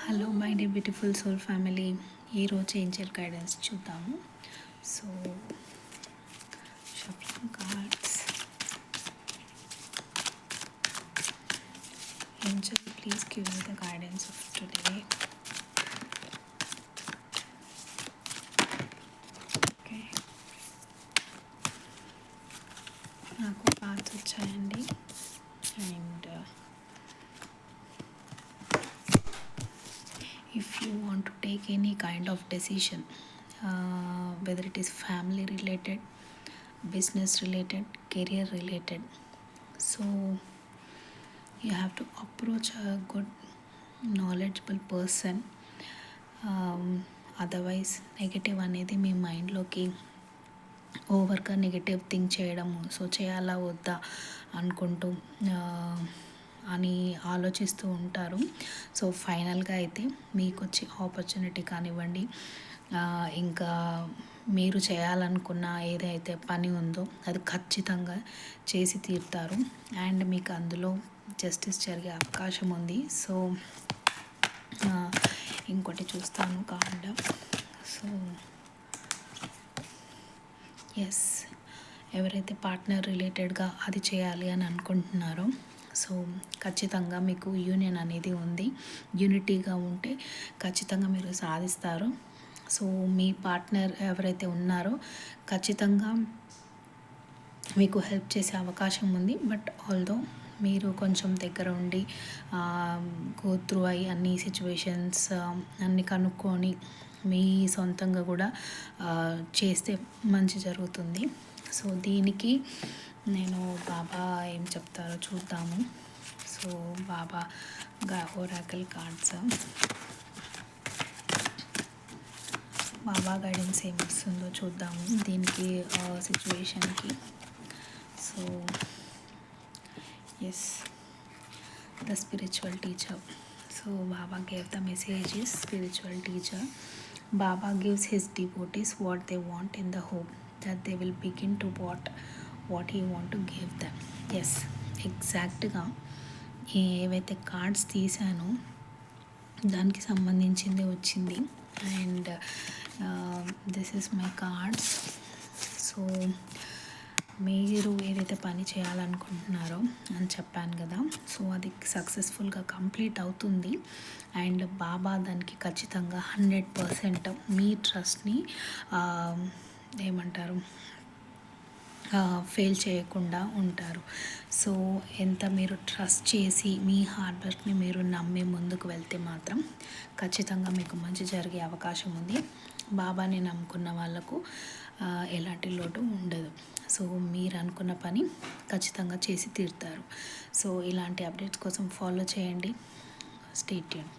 Hello my dear beautiful soul family, ఈరోజు angel guidance చూద్దాము. So shuffling cards. Angel please give me the guidance of today. Okay, నాకు cards వచ్చాయండి. And if you want to take any kind of decision, whether it is family related, business related, career related, so you have to approach a good knowledgeable person. Otherwise negative అనేది మీ మైండ్లోకి ఓవర్గా negative think చేయడము, so చేయాలా వద్దా అనుకుంటూ అని ఆలోచిస్తూ ఉంటారు. సో ఫైనల్గా అయితే మీకు వచ్చే ఆపర్చునిటీ కానివ్వండి, ఇంకా మీరు చేయాలనుకున్న ఏదైతే పని ఉందో అది ఖచ్చితంగా చేసి తీరుతారు. అండ్ మీకు అందులో జస్టిస్ జరిగే అవకాశం ఉంది. సో ఇంకోటి చూస్తాను కార్డ్. సో ఎస్, ఎవరైతే పార్ట్నర్ రిలేటెడ్గా అది చేయాలి అని అనుకుంటున్నారో, సో ఖచ్చితంగా మీకు యూనియన్ అనేది ఉంది. యూనిటీగా ఉంటే ఖచ్చితంగా మీరు సాధిస్తారు. సో మీ పార్ట్నర్ ఎవరైతే ఉన్నారో ఖచ్చితంగా మీకు హెల్ప్ చేసే అవకాశం ఉంది. బట్ ఆల్దో మీరు కొంచెం దగ్గర ఉండి గో త్రూ అయ్యి అన్ని సిచ్యువేషన్స్ అన్నీ కనుక్కొని మీ సొంతంగా కూడా చేస్తే మంచి జరుగుతుంది. సో దీనికి నేను బాబా ఏం చెప్తారో చూద్దాము. So Baba oracle cards, Baba guidance ఏమి ఇస్తుందో చూద్దాము దీనికి సిచ్యువేషన్కి. So yes, the spiritual teacher. So Baba gave the message is spiritual teacher. Baba gives his devotees what they want in the hope that they will begin to what he want to give them. Yes, ఎగ్జాక్ట్గా ఏవైతే cards తీసానో దానికి సంబంధించింది వచ్చింది. And this is my cards. So మీరు ఏదైతే పని చేయాలనుకుంటున్నారో అని చెప్పాను కదా, సో అది సక్సెస్ఫుల్గా కంప్లీట్ అవుతుంది. అండ్ బాబా దానికి ఖచ్చితంగా 100% మీ ట్రస్ట్ని ఏమంటారు ఫెయిల్ చేయకుండా ఉంటారు. సో ఎంత మీరు ట్రస్ట్ చేసి మీ హార్డ్ వర్క్ని మీరు నమ్మి ముందుకు వెళ్తే మాత్రం ఖచ్చితంగా మీకు మంచి జరిగే అవకాశం ఉంది. బాబాని నమ్ముకున్న వాళ్ళకు ఎలాంటి లోటు ఉండదు. సో మీరు అనుకున్న పని ఖచ్చితంగా చేసి తీరుతారు. సో ఇలాంటి అప్డేట్స్ కోసం ఫాలో చేయండి. Stay tune.